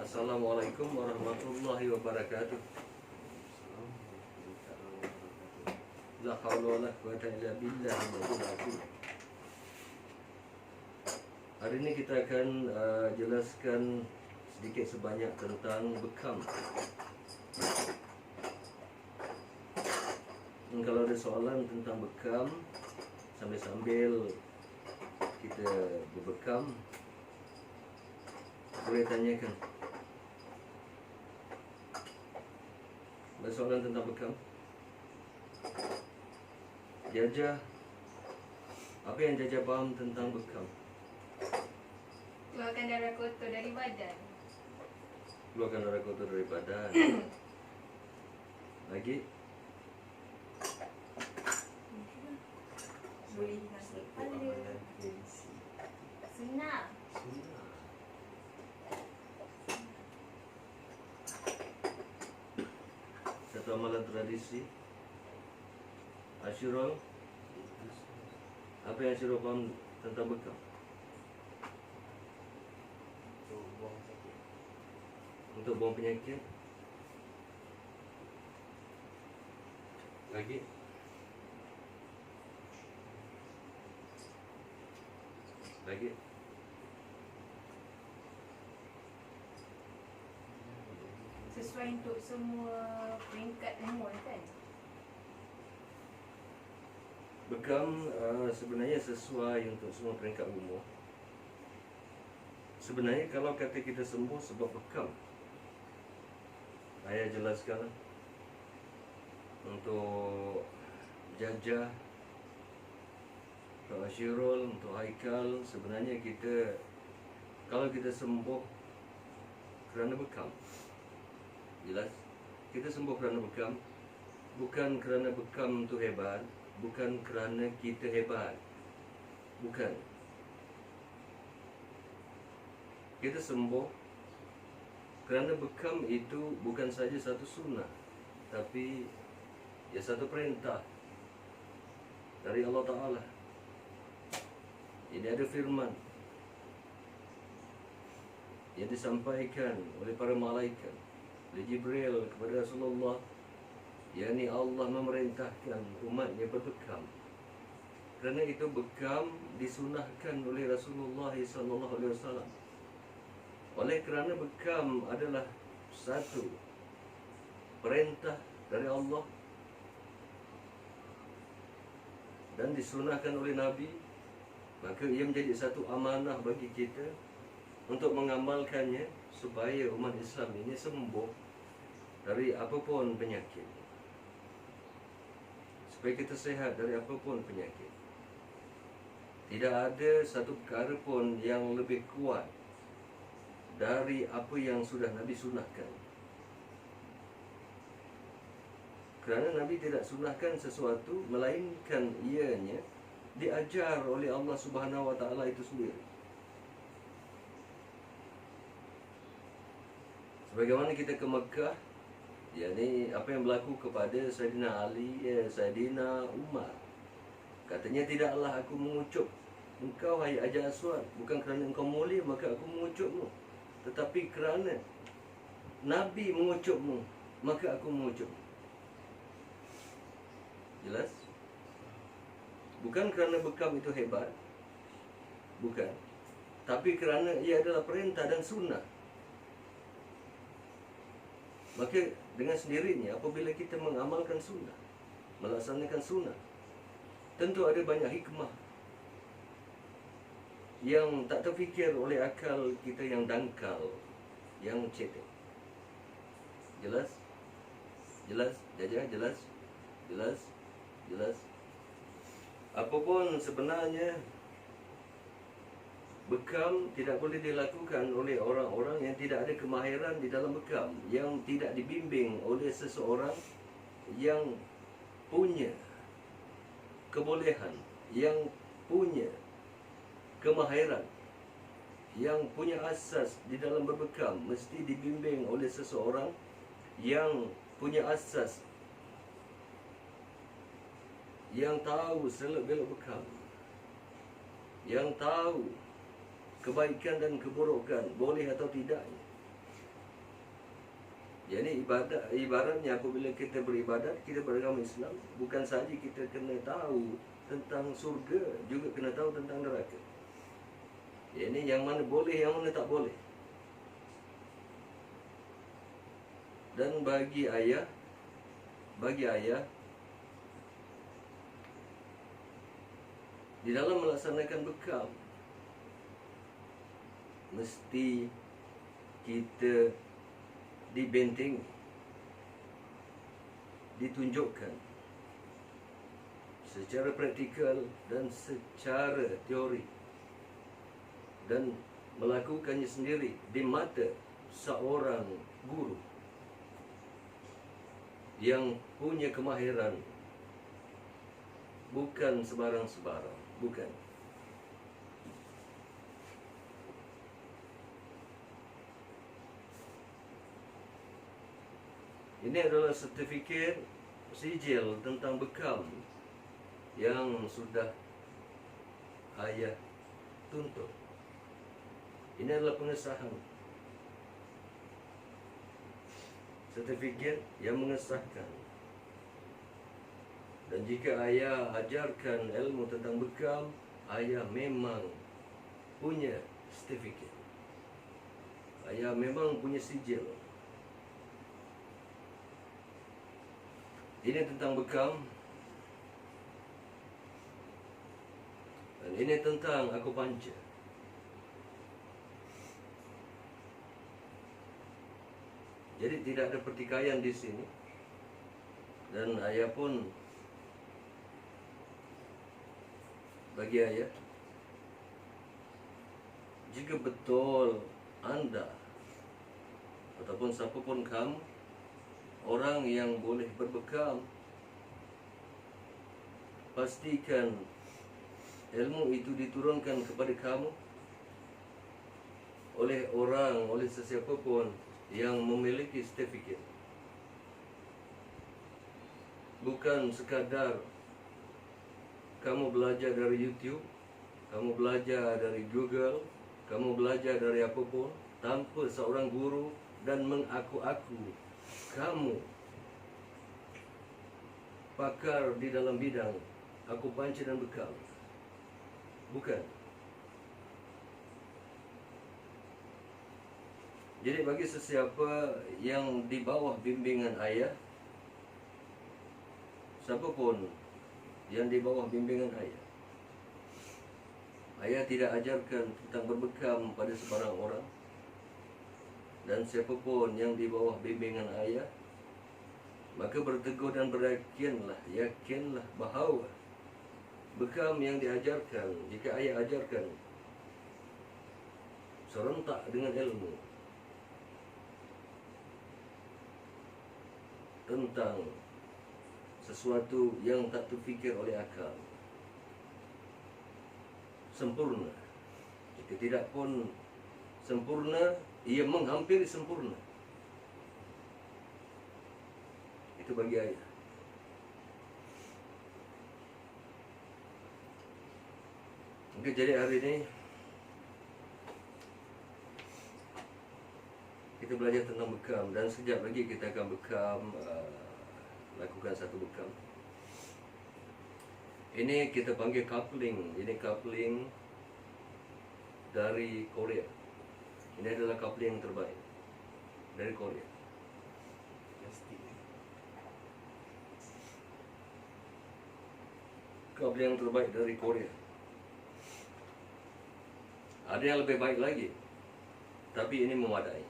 Assalamualaikum warahmatullahi wabarakatuh. La haula wala quwata illa billah. Hari ini kita akan jelaskan sedikit sebanyak tentang bekam. Kalau ada soalan tentang bekam, sambil-sambil kita berbekam, boleh tanyakan. Ada soalan tentang bekam? Jajah, apa yang Jajah faham tentang bekam? Keluarkan darah kotor dari badan. Keluarkan darah kotor dari badan. Lagi? Boleh nasi kepala. Sunnah. Satu amalan tradisi. Asyurul, apa yang Asyurul faham tentang bekam? Untuk buang penyakit. Lagi? Lagi? Sesuai untuk semua peringkat umur kan? Bekam sebenarnya sesuai untuk semua peringkat umur. Sebenarnya kalau kata kita sembuh sebab bekam, saya jelaskan untuk Jajah, untuk Asyirul, untuk Haikal. Sebenarnya kita, kalau kita sembuh kerana bekam, jelas kita sembuh kerana bekam, bukan kerana bekam tu hebat, bukan kerana kita hebat, bukan. Kita sembuh kerana bekam itu bukan saja satu sunnah, tapi ia satu perintah dari Allah Ta'ala. Ini ada firman yang disampaikan oleh para malaikat, oleh Jibril kepada Rasulullah, yakni Allah memerintahkan umatnya berbekam. Kerana itu bekam disunahkan oleh Rasulullah SAW. Oleh kerana bekam adalah satu perintah dari Allah dan disunahkan oleh Nabi, maka ia menjadi satu amanah bagi kita untuk mengamalkannya supaya umat Islam ini sembuh dari apapun penyakit, supaya kita sehat dari apapun penyakit. Tidak ada satu perkara pun yang lebih kuat dari apa yang sudah Nabi sunahkan. Kerana Nabi tidak sunahkan sesuatu melainkan ianya diajar oleh Allah Subhanahu Wa Taala itu sendiri. Sebagaimana kita ke Mekah, yakni apa yang berlaku kepada Saidina Ali, Saidina Umar. Katanya, tidaklah aku mengucup engkau hai Hajar Aswad, bukan kerana engkau mulia maka aku mengucupmu, tetapi kerana Nabi mengucupmu maka aku mengucupmu. Jelas? Bukan kerana bekam itu hebat, bukan, tapi kerana ia adalah perintah dan sunnah. Maka dengan sendirinya apabila kita mengamalkan sunnah, melaksanakan sunnah, tentu ada banyak hikmah yang tak terfikir oleh akal kita yang dangkal, yang cetek. Jelas? Jelas? Jajah? Jelas? Jelas? Jelas? Apapun sebenarnya, bekam tidak boleh dilakukan oleh orang-orang yang tidak ada kemahiran di dalam bekam, yang tidak dibimbing oleh seseorang yang punya kebolehan, yang punya kemahiran, yang punya asas di dalam berbekam. Mesti dibimbing oleh seseorang yang punya asas, yang tahu seluk-beluk bekam, yang tahu kebaikan dan keburukan, boleh atau tidaknya. Jadi ibaratnya apabila kita beribadat, kita beragama Islam, bukan saja kita kena tahu tentang surga, juga kena tahu tentang neraka. Ini yang mana boleh, yang mana tak boleh. Dan bagi ayah di dalam melaksanakan bekam, mesti kita dibentengi, ditunjukkan secara praktikal dan secara teori, dan melakukannya sendiri di mata seorang guru yang punya kemahiran, bukan sebarang-sebarang, bukan. Ini adalah sertifikat sijil tentang bekam yang sudah ayah tuntut. Ini adalah pengesahan sertifikat yang mengesahkan. Dan jika ayah ajarkan ilmu tentang bekam, ayah memang punya sertifikat. Ayah memang punya sijil. Ini tentang bekam. Dan ini tentang akupanca. Jadi tidak ada pertikaian di sini. Dan ayah pun, bagi ayah, jika betul anda ataupun siapapun kamu orang yang boleh berbekam, pastikan ilmu itu diturunkan kepada kamu oleh sesiapa pun yang memiliki sertifikat. Bukan sekadar kamu belajar dari YouTube, kamu belajar dari Google, kamu belajar dari apapun tanpa seorang guru dan mengaku-aku kamu pakar di dalam bidang akupanca dan bekam. Bukan. Jadi bagi sesiapa yang di bawah bimbingan ayah, siapapun yang di bawah bimbingan ayah, ayah tidak ajarkan tentang berbekam pada sebarang orang. Dan siapapun yang di bawah bimbingan ayah, maka berteguh dan yakinlah bahawa bekam yang diajarkan, jika ayah ajarkan serentak dengan ilmu tentang sesuatu yang tak terfikir oleh akal, sempurna. Jika tidak pun sempurna, ia menghampiri sempurna. Itu bagi ayah. Maka jadi hari ini kita belajar tentang bekam, dan sekejap lagi kita akan lakukan satu bekam. Ini kita panggil coupling. Ini coupling dari Korea. Ini adalah coupling yang terbaik dari Korea. Coupling yang terbaik dari Korea. Ada yang lebih baik lagi, tapi ini memadai.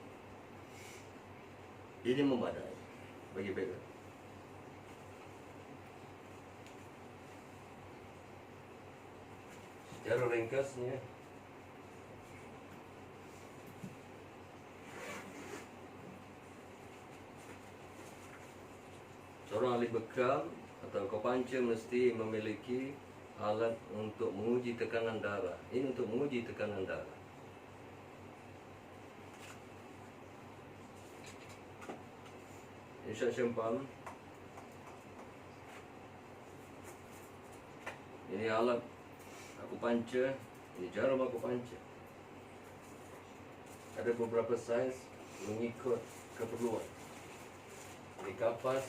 Ini memadai bagi beda. Secara ringkasnya, seorang ahli bekam atau akupanca mesti memiliki alat untuk menguji tekanan darah. Ini untuk menguji tekanan darah. Instruction pump. Ini alat akupanca. Ini jarum akupanca. Ada beberapa saiz mengikut keperluan. dikapas.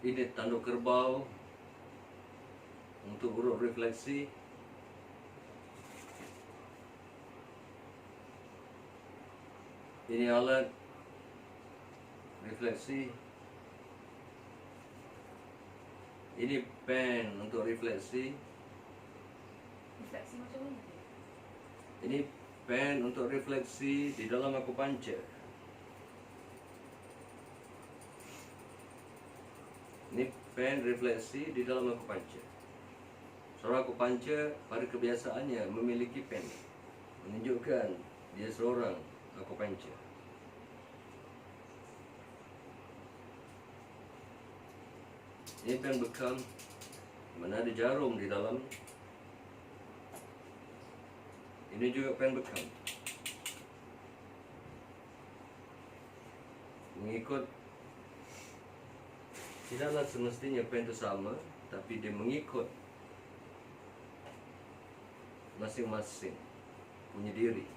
Ini tanduk kerbau untuk urut refleksi. Ini alat refleksi. Ini pen untuk refleksi. Refleksi macam mana tu? Ini pen untuk refleksi di dalam akupuncture. Ini pen refleksi di dalam akupuncture. Seorang akupuncture pada kebiasaannya memiliki pen, menunjukkan dia seorang akupuncture. Ini pen bekam, mana ada jarum di dalam. Ini juga pen bekam. Mengikut, tidaklah semestinya pen itu sama, tapi dia mengikut masing-masing punya diri.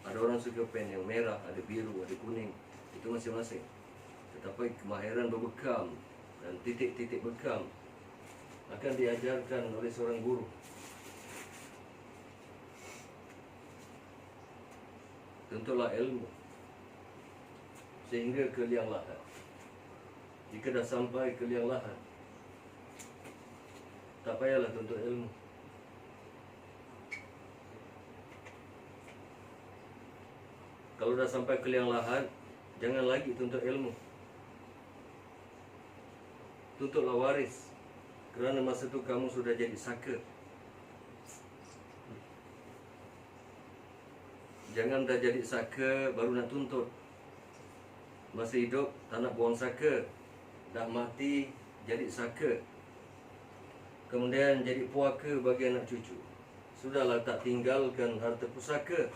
Ada orang suka pen yang merah, ada biru, ada kuning. Itu masing-masing. Tetapi kemahiran berbekam dan titik-titik bekam akan diajarkan oleh seorang guru. Tentulah ilmu sehingga ke liang lahat. Jika dah sampai ke liang lahat, tak payahlah tuntut ilmu. Kalau dah sampai ke liang lahat, jangan lagi tuntut ilmu. Tuntutlah waris, kerana masa itu kamu sudah jadi saka. Jangan dah jadi saka baru nak tuntut. Masa hidup tak nak buang saka, dah mati jadi saka, kemudian jadi puaka bagi anak cucu. Sudahlah, tak tinggalkan harta pusaka,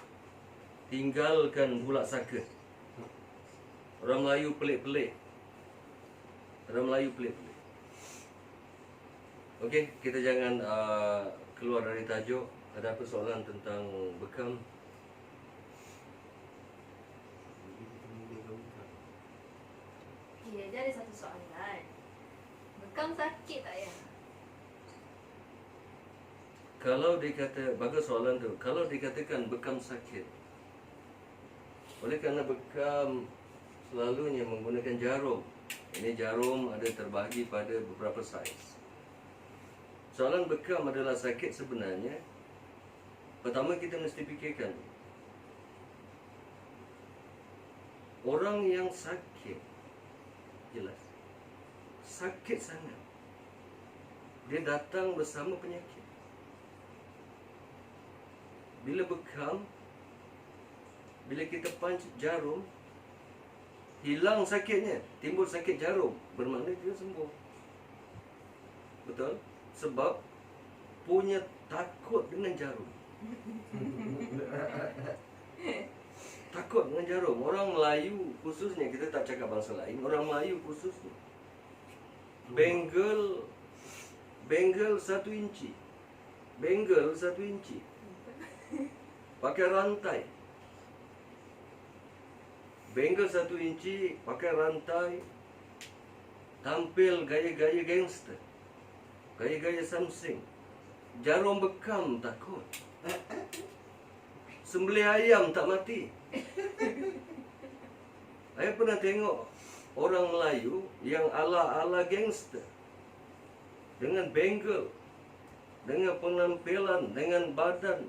tinggalkan bulak saka. Orang Melayu pelik-pelik. Orang Melayu pelik-pelik. Okey, kita jangan keluar dari tajuk. Ada apa soalan tentang bekam? Ya, dia ada satu soalan. Bekam sakit tak ya? Kalau dikata, bagus soalan tu. Kalau dikatakan bekam sakit, oleh kerana bekam selalunya menggunakan jarum. Ini jarum ada terbahagi pada beberapa saiz. Soalan bekam adalah sakit sebenarnya. Pertama kita mesti fikirkan, orang yang sakit, jelas sakit sangat, dia datang bersama penyakit. Bila bekam, bila kita punch jarum, hilang sakitnya, timbul sakit jarum, bermakna dia sembuh. Betul? Sebab punya takut dengan jarum. Takut dengan jarum. Orang Melayu khususnya, kita tak cakap bangsa lain, orang Melayu khususnya, bengal 1 inci, bengal 1 inci, pakai rantai. Bengal 1 inci, pakai rantai, tampil gaya-gaya gangster, gaya-gaya something. Jarum bekam takut. Sembelih ayam tak mati. Saya pernah tengok orang Melayu yang ala-ala gangster, dengan bengal, dengan penampilan, dengan badan.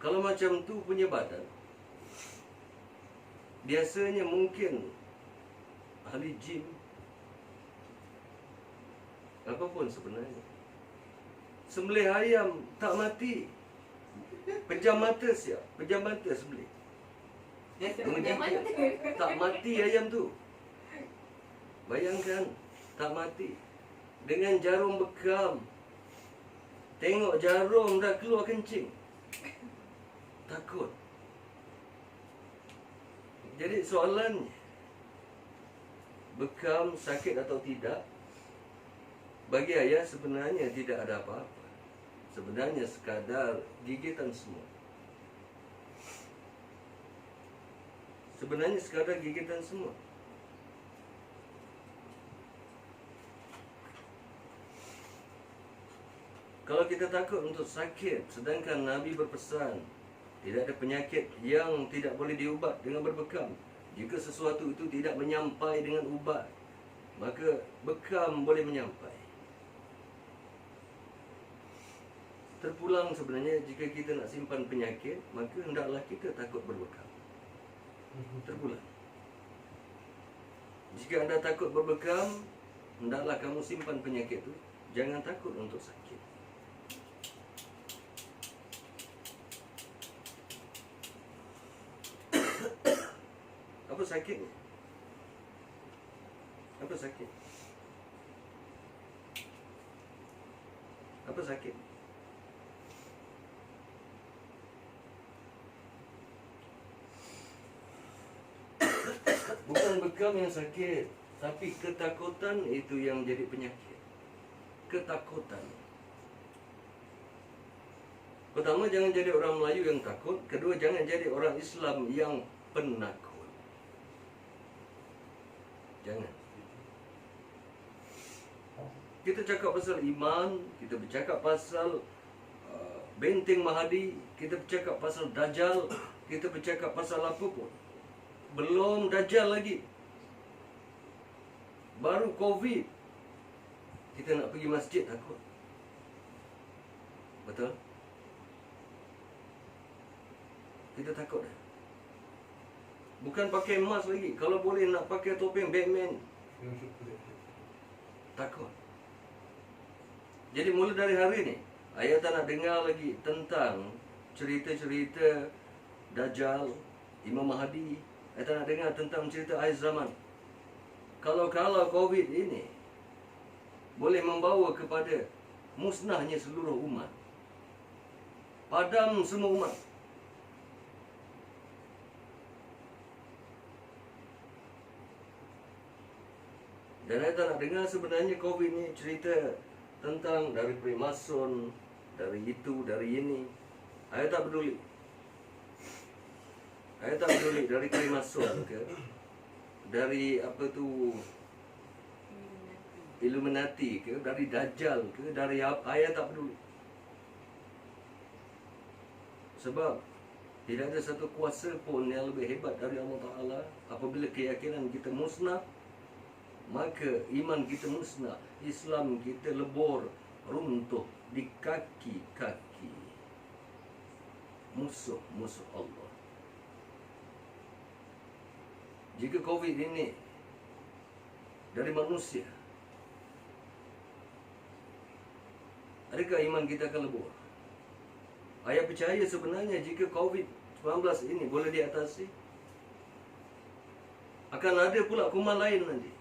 Kalau macam tu punya badan, biasanya mungkin ahli gym, apapun sebenarnya. Sembelih ayam tak mati, pejam mata siap, pejam mata sembelih. Tak mati ayam tu. Bayangkan, tak mati. Dengan jarum bekam, tengok jarum dah keluar kencing, takut. Jadi soalannya, bekam sakit atau tidak? Bagi ayah sebenarnya tidak ada apa-apa. Sebenarnya sekadar gigitan semua. Sebenarnya sekadar gigitan semua. Kalau kita takut untuk sakit, sedangkan Nabi berpesan tidak ada penyakit yang tidak boleh diubat dengan berbekam. Jika sesuatu itu tidak menyampai dengan ubat, maka bekam boleh menyampai. Terpulang sebenarnya jika kita nak simpan penyakit, maka hendaklah kita takut berbekam. Terpulang. Jika anda takut berbekam, hendaklah kamu simpan penyakit itu. Jangan takut untuk sakit. Apa sakitnya? Apa sakit? Apa sakit? Bukan bekam yang sakit, tapi ketakutan itu yang jadi penyakit. Ketakutan. Pertama, jangan jadi orang Melayu yang takut. Kedua, jangan jadi orang Islam yang penakut. Jangan. Kita cakap pasal iman, kita bercakap pasal benteng Mahdi, kita bercakap pasal Dajjal, kita bercakap pasal apa pun. Belum Dajjal lagi. Baru Covid. Kita nak pergi masjid takut. Betul? Kita takut dah. Bukan pakai mask lagi. Kalau boleh nak pakai topeng Batman. Takut. Jadi mula dari hari ni, ayah tak nak dengar lagi tentang cerita-cerita Dajjal, Imam Mahdi. Ayah tak nak dengar tentang cerita akhir zaman. Kalau Covid ini boleh membawa kepada musnahnya seluruh umat. Padam semua umat. Dan saya tak nak dengar sebenarnya Covid ni cerita tentang dari Freemason, dari itu, dari ini. Saya tak peduli. Saya tak peduli dari Freemason ke, dari apa tu, Illuminati ke, dari Dajjal ke, dari apa, saya tak peduli. Sebab tidak ada satu kuasa pun yang lebih hebat dari Allah Ta'ala. Apabila keyakinan kita musnah, maka iman kita musnah, Islam kita lebur, runtuh di kaki-kaki musuh-musuh Allah. Jika Covid ini dari manusia, adakah iman kita akan lebur? Ayah percaya sebenarnya jika Covid-19 ini boleh diatasi, akan ada pula kuman lain nanti.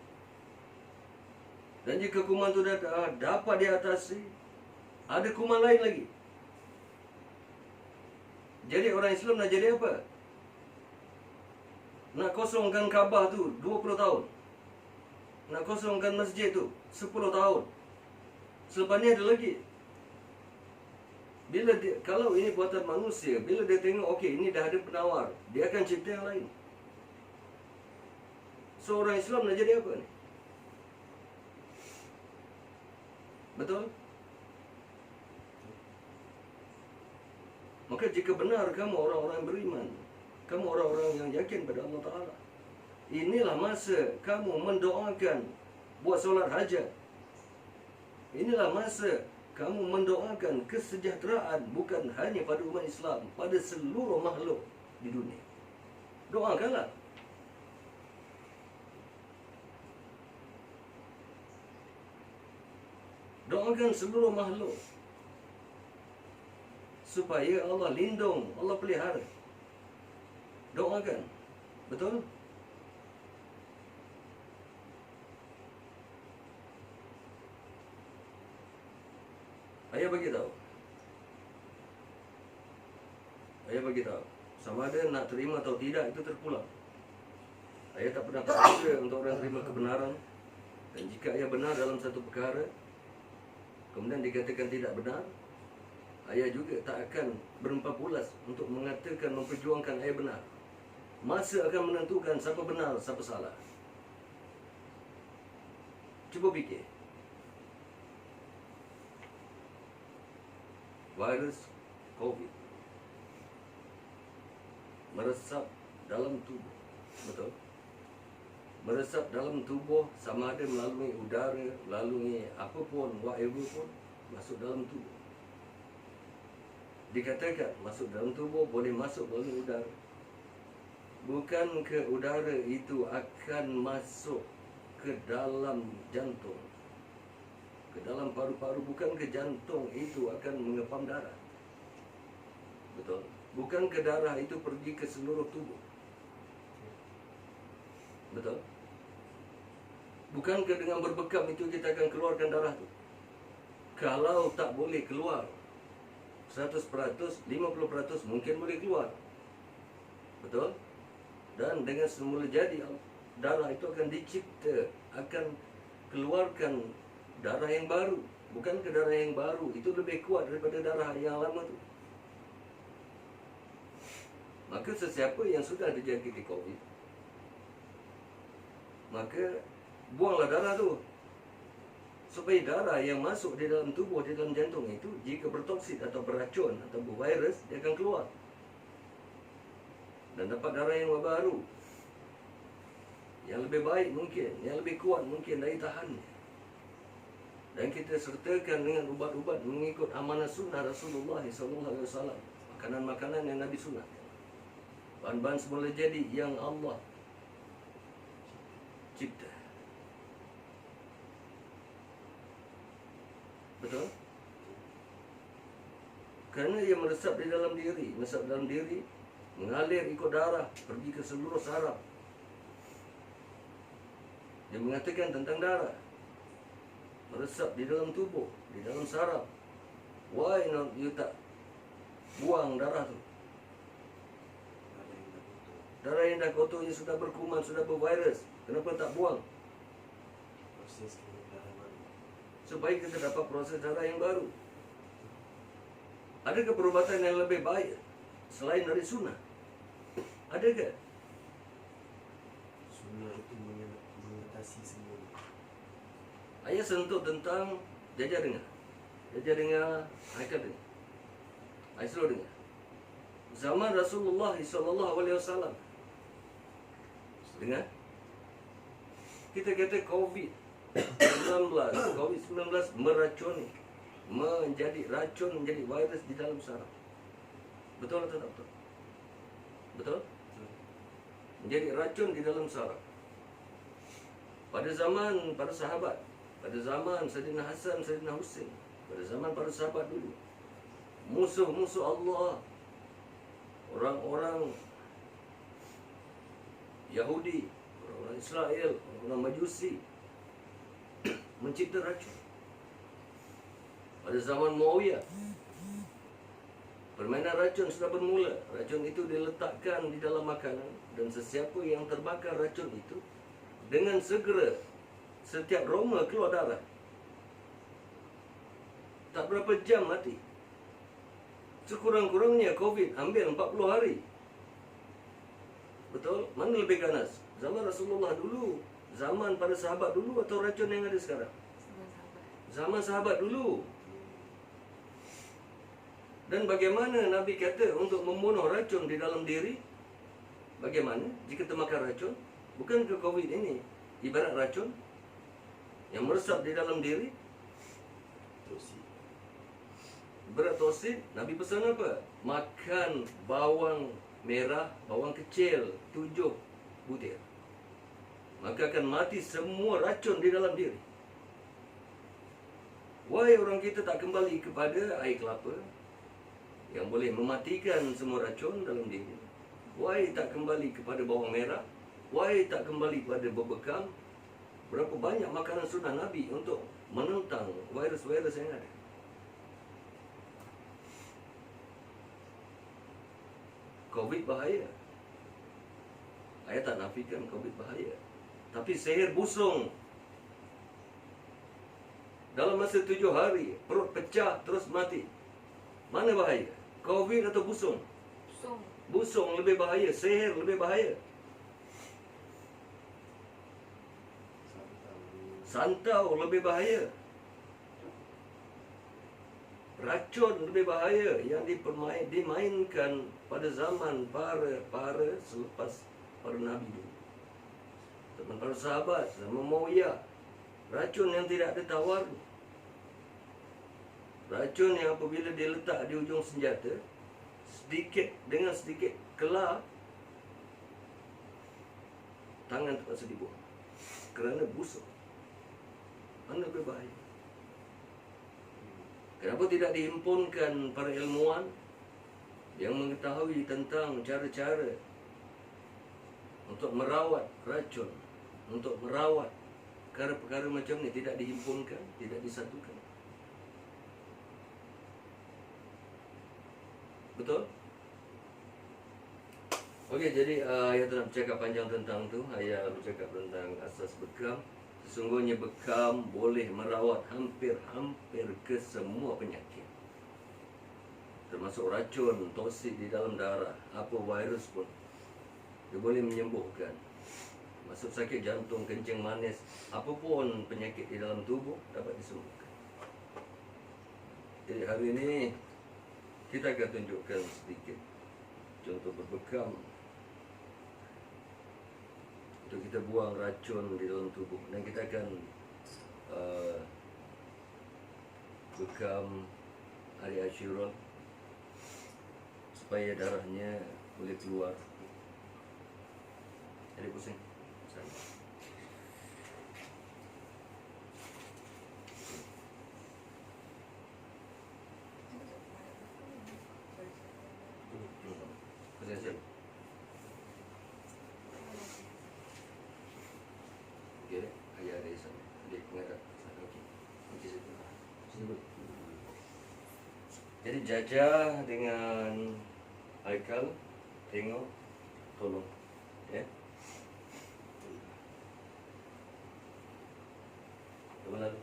Dan jika kuman itu dah dapat diatasi, ada kuman lain lagi. Jadi orang Islam nak jadi apa? Nak kosongkan Kaabah tu 20 tahun. Nak kosongkan masjid tu 10 tahun. Selepas ni ada lagi. Kalau ini buatan manusia, bila dia tengok okey ini dah ada penawar, dia akan cipta yang lain. So orang Islam nak jadi apa ni? Betul? Maka jika benar kamu orang-orang beriman, kamu orang-orang yang yakin pada Allah Ta'ala, inilah masa kamu mendoakan buat solat hajat. Inilah masa kamu mendoakan kesejahteraan bukan hanya pada umat Islam, pada seluruh makhluk di dunia. Doakanlah. Doakan seluruh makhluk supaya Allah lindung, Allah pelihara. Doakan. Betul? Ayah bagi tahu. Ayah bagi tahu. Sama ada nak terima atau tidak itu terpulang. Ayah tak pernah paksa untuk orang terima kebenaran. Dan jika ayah benar dalam satu perkara, kemudian dikatakan tidak benar, ayah juga tak akan berempat pulas untuk mengatakan, memperjuangkan ayah benar. Masa akan menentukan siapa benar, siapa salah. Cuba fikir. Virus COVID meresap dalam tubuh. Betul? Meresap dalam tubuh sama ada melalui udara, melalui apapun, whatever pun, masuk dalam tubuh. Dikatakan masuk dalam tubuh boleh masuk melalui udara. Bukan ke udara itu akan masuk ke dalam jantung, ke dalam paru-paru, bukan ke jantung itu akan mengepam darah. Betul? Bukan ke darah itu pergi ke seluruh tubuh. Betul? Bukan ke dengan berbekam itu kita akan keluarkan darah tu. Kalau tak boleh keluar 100%, 50% mungkin boleh keluar. Betul? Dan dengan semula jadi darah itu akan dicipta, akan keluarkan darah yang baru. Bukan ke darah yang baru, itu lebih kuat daripada darah yang lama tu. Maka sesiapa yang sudah dijangkiti COVID, maka buanglah darah tu, supaya darah yang masuk di dalam tubuh, di dalam jantung itu, jika bertoksit atau beracun atau bervirus, dia akan keluar dan dapat darah yang baru, yang lebih baik mungkin, yang lebih kuat mungkin daya tahannya. Dan kita sertakan dengan ubat-ubat mengikut amanah sunnah Rasulullah SAW, makanan-makanan yang Nabi sunnah, bahan-bahan semula jadi yang Allah cipta. Betul? Kerana ia meresap di dalam diri, mengalir ikut darah, pergi ke seluruh saraf. Dia mengatakan tentang darah meresap di dalam tubuh, di dalam saraf. Why not you tak buang darah tu? Darah yang dah kotor, yang sudah berkuman, sudah bervirus, kenapa tak buang? Proses darah baru. Supaya kita dapat proses darah yang baru. Adakah perubatan yang lebih baik selain dari sunnah? Adakah? Sunnah itu mengatasi semua. Ayah sentuh tentang jajah dengar. Jajah dengar, Haikal dengar. Ayah selalu dengar. Zaman Rasulullah SAW. Dengar? Kita kata COVID-19 meracuni, menjadi racun, menjadi virus di dalam saraf. Betul atau tak betul? Betul? Menjadi racun di dalam saraf. Pada zaman para sahabat, pada zaman Sayyidina Hasan, Sayyidina Husain, pada zaman para sahabat dulu, musuh-musuh Allah, orang-orang Yahudi, orang-orang Israel, orang-orang Majusi mencipta racun. Pada zaman Muawiyah, permainan racun sudah bermula. Racun itu diletakkan di dalam makanan, dan sesiapa yang terbakar racun itu, dengan segera setiap roma keluar darah. Tak berapa jam mati. Sekurang-kurangnya COVID ambil 40 hari. Betul? Mana lebih ganas? Zaman Rasulullah dulu, zaman para sahabat dulu, atau racun yang ada sekarang? Zaman sahabat dulu. Dan bagaimana Nabi kata untuk membunuh racun di dalam diri? Bagaimana jika termakan racun? Bukan ke COVID ini ibarat racun yang meresap di dalam diri? Toksik. Berat-toksik. Nabi pesan apa? Makan bawang merah, bawang kecil 7 butir. Maka akan mati semua racun di dalam diri. Why orang kita tak kembali kepada air kelapa yang boleh mematikan semua racun dalam diri? Why tak kembali kepada bawang merah? Why tak kembali kepada berbekam? Berapa banyak makanan sunnah Nabi untuk menentang virus-virus yang ada. COVID bahaya. Saya tak nafikan COVID bahaya. Tapi sihir busung dalam masa 7 hari, perut pecah terus mati. Mana bahaya? Covid atau busung? Busung. Busung lebih bahaya, sihir lebih bahaya. Santau lebih bahaya. Racun lebih bahaya yang dimainkan pada zaman para selepas para nabi dulu. Zaman para sahabat, zaman Muawiyah. Racun yang tidak ada tawarnya. Racun yang apabila dia letak di ujung senjata, dengan sedikit kelar, tangan terpaksa dibuang. Kerana busuk. Mana lebih bahaya? Kenapa tidak dihimpunkan para ilmuwan yang mengetahui tentang cara-cara untuk merawat racun, untuk merawat perkara-perkara macam ni, tidak dihimpunkan, tidak disatukan? Betul? Okey, jadi ayah tak nak bercakap panjang tentang tu. Ayah bercakap tentang asas bekam. Sesungguhnya bekam boleh merawat hampir ke semua penyakit, termasuk racun, toksik di dalam darah, apa virus pun dia boleh menyembuhkan. Masuk sakit jantung, kencing manis, apapun penyakit di dalam tubuh dapat disembuhkan. Jadi hari ini kita akan tunjukkan sedikit contoh berbekam untuk kita buang racun di dalam tubuh. Dan kita akan bekam hari Ashura supaya darahnya boleh keluar. Jadi pusing. Pusing siap. Okey, ayah ada di sana. Adik pengarah sana. Okey. Okey, situ. Jadi Jajah dengan Haikal tengok, tolong, ya. Kemana tu?